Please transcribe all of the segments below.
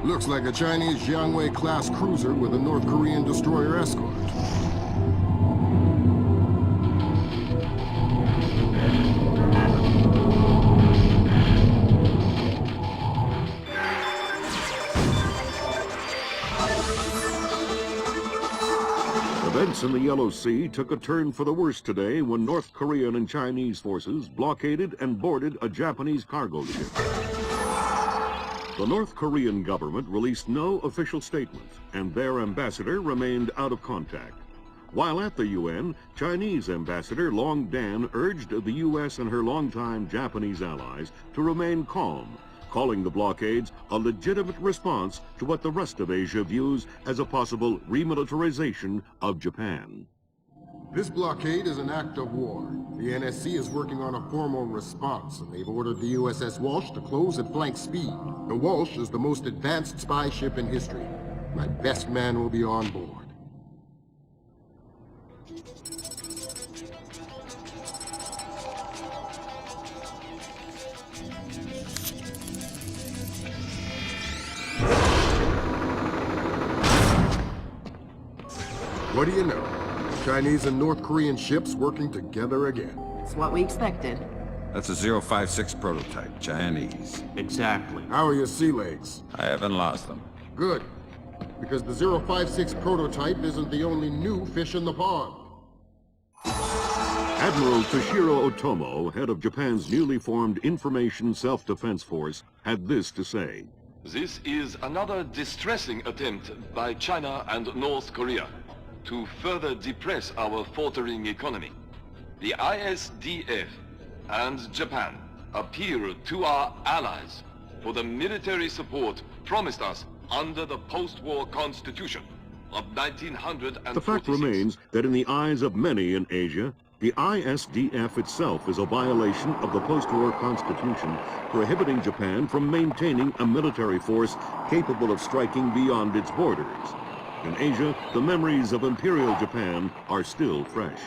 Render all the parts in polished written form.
Looks like a Chinese Jiangwei-class cruiser with a North Korean destroyer escort. Events in the Yellow Sea took a turn for the worse today when North Korean and Chinese forces blockaded and boarded a Japanese cargo ship. The North Korean government released no official statement, and their ambassador remained out of contact. While at the UN, Chinese Ambassador Long Dan urged the U.S. and her longtime Japanese allies to remain calm, calling the blockades a legitimate response to what the rest of Asia views as a possible remilitarization of Japan. This blockade is an act of war. The NSC is working on a formal response, and they've ordered the USS Walsh to close at flank speed. The Walsh is the most advanced spy ship in history. My best man will be on board. What do you know? Chinese and North Korean ships working together again. It's what we expected. That's a 056 prototype, Chinese. Exactly. How are your sea legs? I haven't lost them. Good. Because the 056 prototype isn't the only new fish in the pond. Admiral Toshiro Otomo, head of Japan's newly formed Information Self-Defense Force, had this to say. This is another distressing attempt by China and North Korea to further depress our faltering economy. The ISDF and Japan appeal to our allies for the military support promised us under the post-war constitution of 1946. The fact remains that in the eyes of many in Asia, the ISDF itself is a violation of the post-war constitution, prohibiting Japan from maintaining a military force capable of striking beyond its borders. In Asia, the memories of Imperial Japan are still fresh.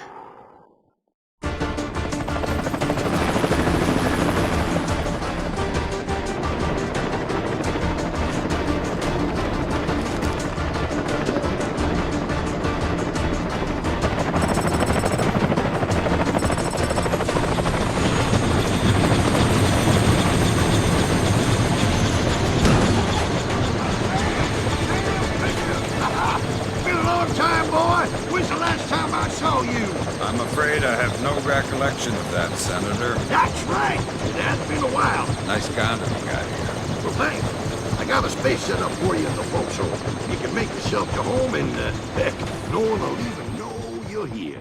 I'm afraid I have no recollection of that, Senator. That's right. It has been a while. Nice condom you got here. Well, thanks. I got a space set up for you in the forecastle. You can make yourself to home and, heck, no one will even know you're here.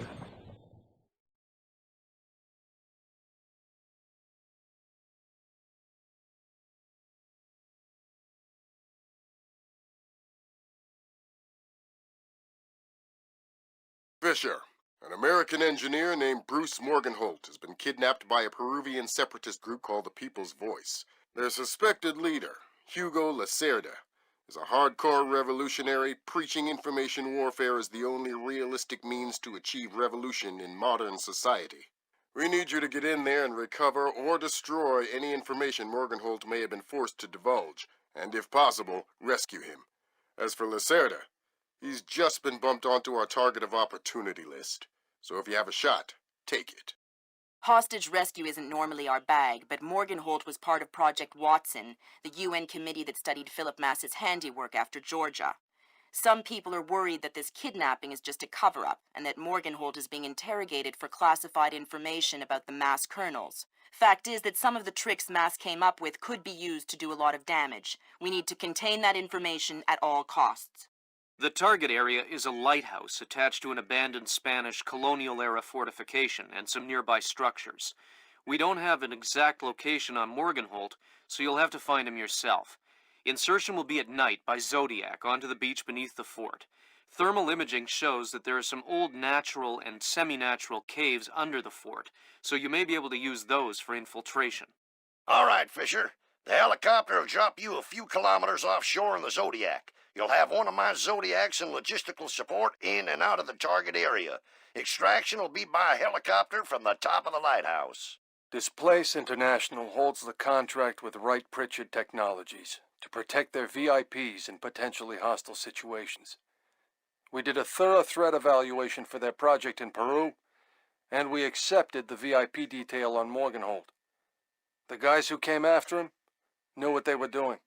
Fisher, an American engineer named Bruce Morgenholt, has been kidnapped by a Peruvian separatist group called the People's Voice. Their suspected leader, Hugo Lacerda, is a hardcore revolutionary preaching information warfare as the only realistic means to achieve revolution in modern society. We need you to get in there and recover or destroy any information Morgenholt may have been forced to divulge, and if possible, rescue him. As for Lacerda, he's just been bumped onto our target of opportunity list. So if you have a shot, take it. Hostage rescue isn't normally our bag, but Morgenholt was part of Project Watson, the UN committee that studied Philip Mass's handiwork after Georgia. Some people are worried that this kidnapping is just a cover-up, and that Morgenholt is being interrogated for classified information about the Mass kernels. Fact is that some of the tricks Mass came up with could be used to do a lot of damage. We need to contain that information at all costs. The target area is a lighthouse attached to an abandoned Spanish colonial-era fortification and some nearby structures. We don't have an exact location on Morgenholt, so you'll have to find him yourself. Insertion will be at night by Zodiac onto the beach beneath the fort. Thermal imaging shows that there are some old natural and semi-natural caves under the fort, so you may be able to use those for infiltration. All right, Fisher. The helicopter will drop you a few kilometers offshore in the Zodiac. You'll have one of my Zodiacs and logistical support in and out of the target area. Extraction will be by helicopter from the top of the lighthouse. Displace International holds the contract with Wright Pritchard Technologies to protect their VIPs in potentially hostile situations. We did a thorough threat evaluation for their project in Peru, and we accepted the VIP detail on Morgenholt. The guys who came after him knew what they were doing.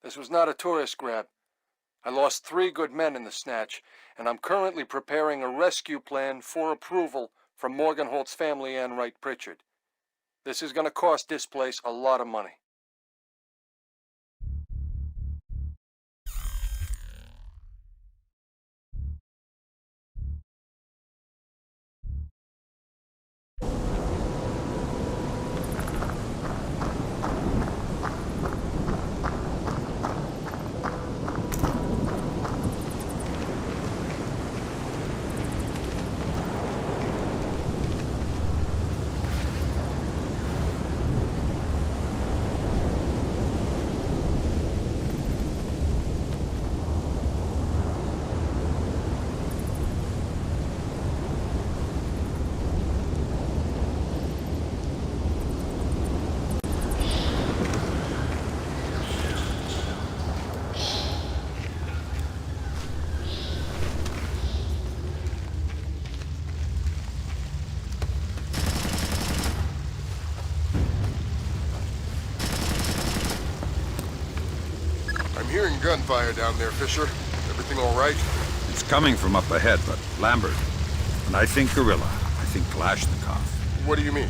This was not a tourist grab. I lost 3 good men in the snatch, and I'm currently preparing a rescue plan for approval from Morgenholt's family and Wright Pritchard. This is going to cost Displace a lot of money. I'm hearing gunfire down there, Fisher. Everything all right? It's coming from up ahead, but Lambert. And I think Gorilla. I think Kalashnikov. What do you mean?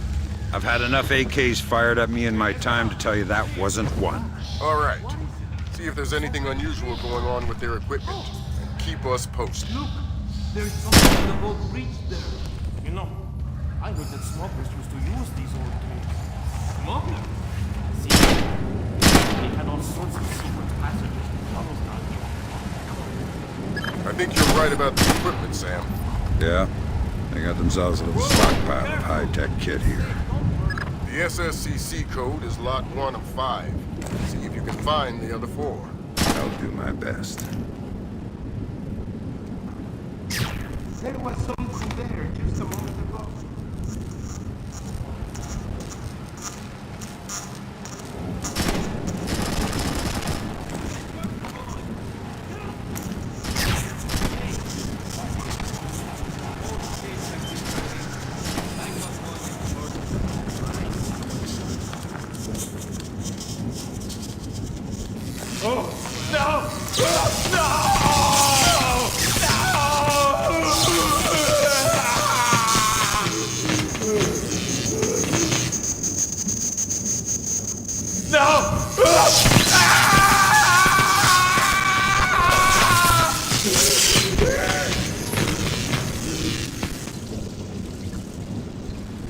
I've had enough AKs fired at me in my time to tell you that wasn't one. All right. See if there's anything unusual going on with their equipment. And keep us posted. Look, there's something in the boat breach there. You know, I heard that smugglers used to use these old tools. Smugglers? See, they had all sorts of secret passages and tunnels down here. I think you're right about the equipment, Sam. Yeah? They got themselves a little stockpile of high-tech kit here. The SSCC code is lot 1 of 5. See if you can find the other 4. I'll do my best. There was something there just a moment ago.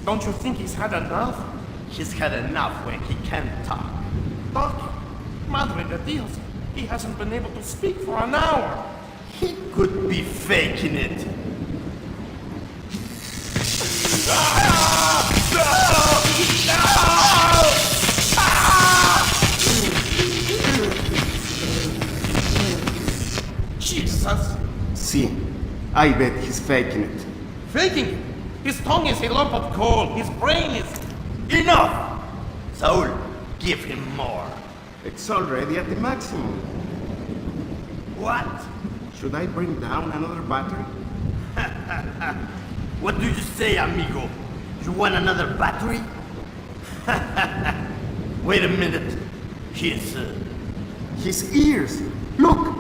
Don't you think he's had enough? He's had enough when he can't talk. Talking? Madre de Dios, he hasn't been able to speak for an hour. He could be faking it. Jesus! See, I bet he's faking it. Faking it! His tongue is a lump of coal. His brain is... Enough! Saul, give him more. It's already at the maximum. What? Should I bring down another battery? What do you say, amigo? You want another battery? Wait a minute. His ears! Look!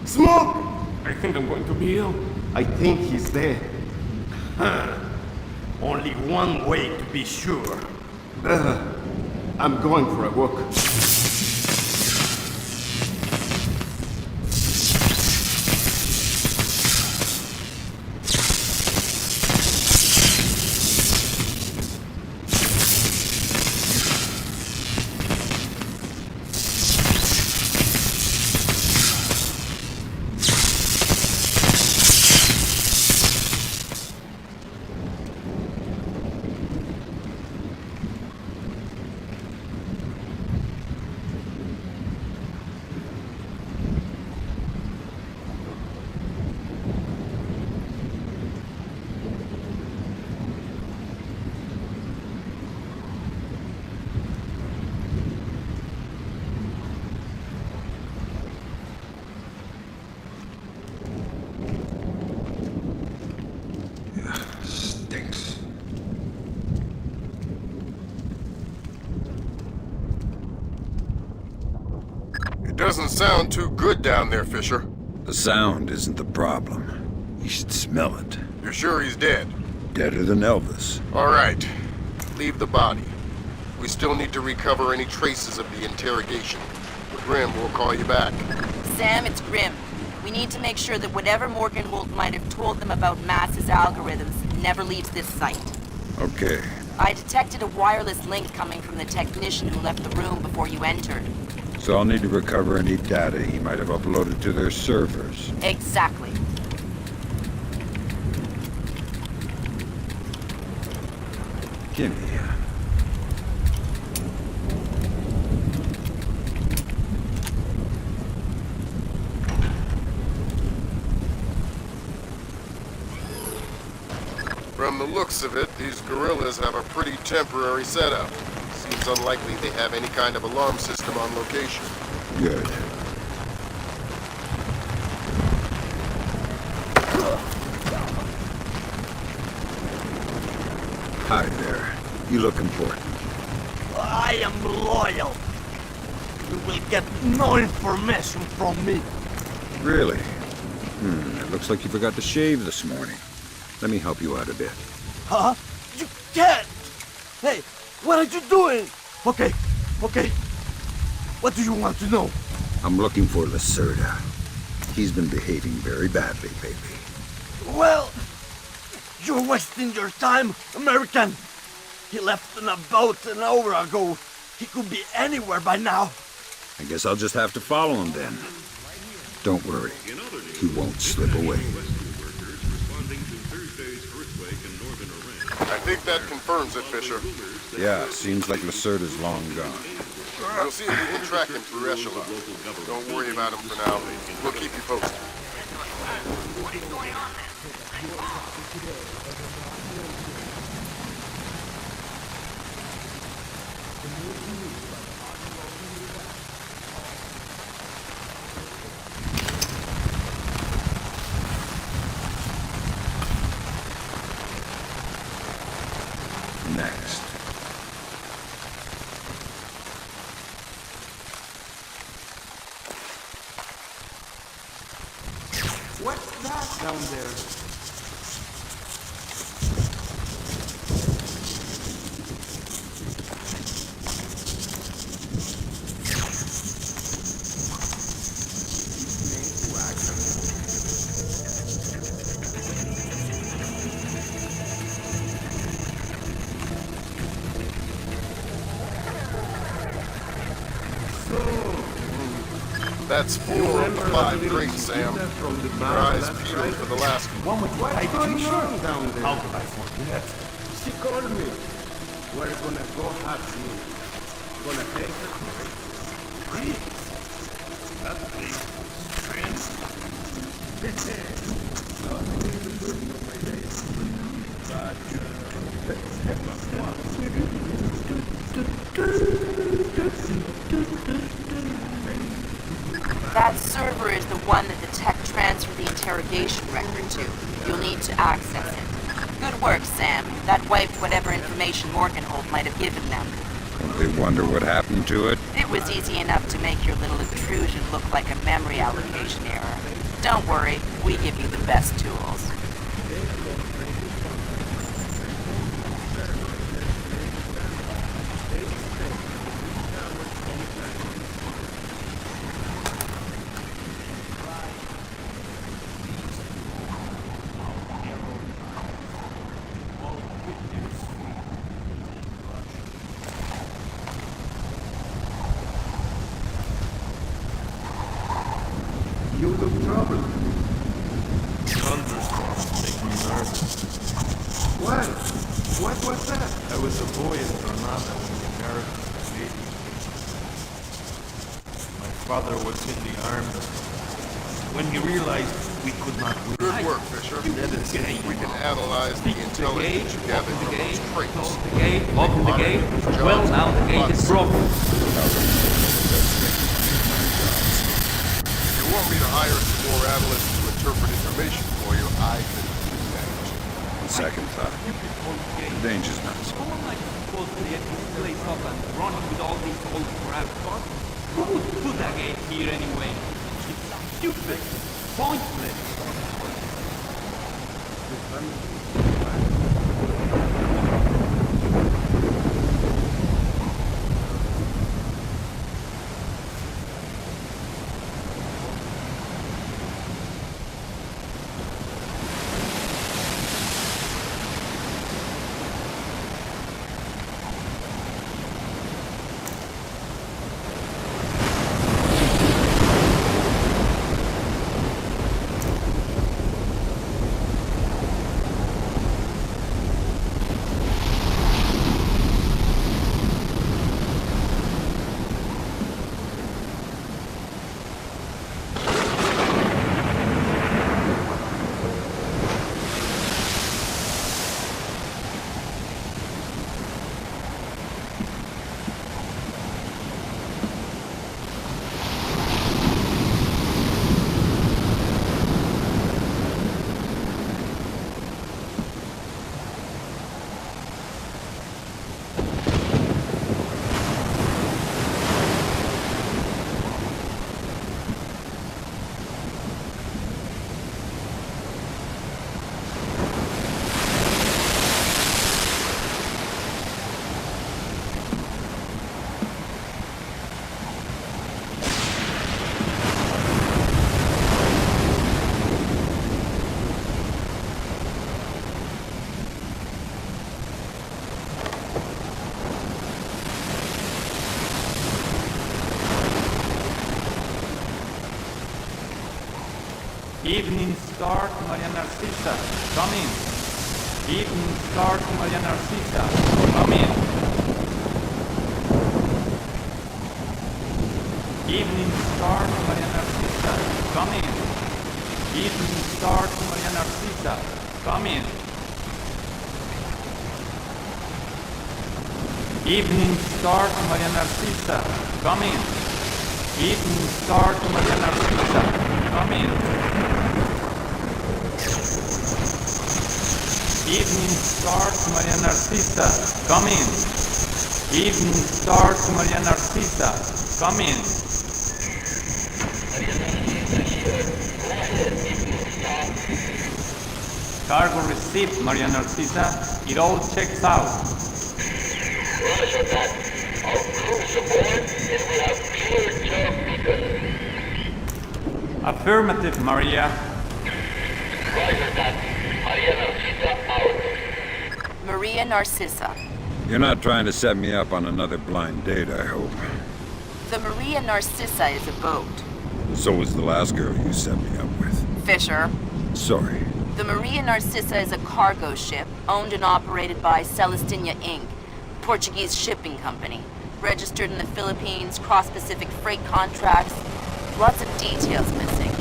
Smoke! I think I'm going to be ill. I think he's dead. Only one way to be sure. I'm going for a walk. doesn't sound too good down there, Fisher. The sound isn't the problem. You should smell it. You're sure he's dead? Deader than Elvis. All right. Leave the body. We still need to recover any traces of the interrogation. Grim will call you back. Sam, it's Grim. We need to make sure that whatever Morgenholt might have told them about Mass's algorithms never leaves this site. Okay. I detected a wireless link coming from the technician who left the room before you entered. So I'll need to recover any data he might have uploaded to their servers. Exactly. Gimme. From the looks of it, these guerrillas have a pretty temporary setup. Seems unlikely they have any kind of alarm system on location. Good. Hi there. You look important. I am loyal. You will get no information from me. Really? It looks like you forgot to shave this morning. Let me help you out a bit. Huh? You can't! Hey, what are you doing? Okay. What do you want to know? I'm looking for Lacerda. He's been behaving very badly lately. Well, you're wasting your time, American. He left in a boat an hour ago. He could be anywhere by now. I guess I'll just have to follow him then. Don't worry. He won't slip away. I think that confirms it, Fisher. Yeah, seems like Lacerda's long gone. We'll see if we can track him through Echelon. Don't worry about him for now. We'll keep you posted. Next. What's that down there? That's 4 of the 5 crates, Sam. Your eyes peeled for the last one. What's going on down there? How could I forget? She called me. We're gonna go have tea. Gonna take her to Really? That big That server is the one that the tech transferred the interrogation record to. You'll need to access it. Good work, Sam. That wiped whatever information Morgenholt might have given them. Don't they wonder what happened to it? It was easy enough to make your little intrusion look like a memory allocation error. Don't worry, we give you the best tools. You look troubled. thunderstorm make me nervous. What? What was that? I was a boy in Granada when the Americans invaded. My father was in the army. When he realized we could not win, Good work, Fisher. We can analyze the intelligence you gathered from those crates. The gate, open the gate. Well, now the gate is broken. If you want me to hire some more analysts to interpret information for you, I can do that. On second thought, the danger's not so. Someone like supposed to get this place up and running with all these old crap. Who would put a gate here anyway? It's stupid. Pointless. Evening Star to Maria Narcisa, come in. Evening Star to Maria Narcisa, come in. Evening Star to Maria Narcisa, come in. Evening Star to Maria Narcisa, come in. Evening Star to Maria Narcisa, come in. Evening Star to Maria Narcisa, come in. Evening Star to Maria Narcisa, come in. Evening Star to Maria Narcisa, come in. Cargo received, Maria Narcisa. It all checks out. Roger that. Our crew's aboard and we have cleared beacon. Affirmative, Maria. Roger that. Maria Narcisa out. Maria Narcisa. You're not trying to set me up on another blind date, I hope. The Maria Narcisa is a boat. So was the last girl you set me up with. Fisher. Sorry. The Maria Narcisa is a cargo ship owned and operated by Celestina Inc., Portuguese shipping company. Registered in the Philippines, cross-Pacific freight contracts. Lots of details missing.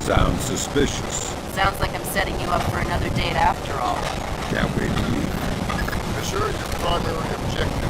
Sounds suspicious. Sounds like I'm setting you up for another date after all. Can't wait to leave. Fisher, your primary objective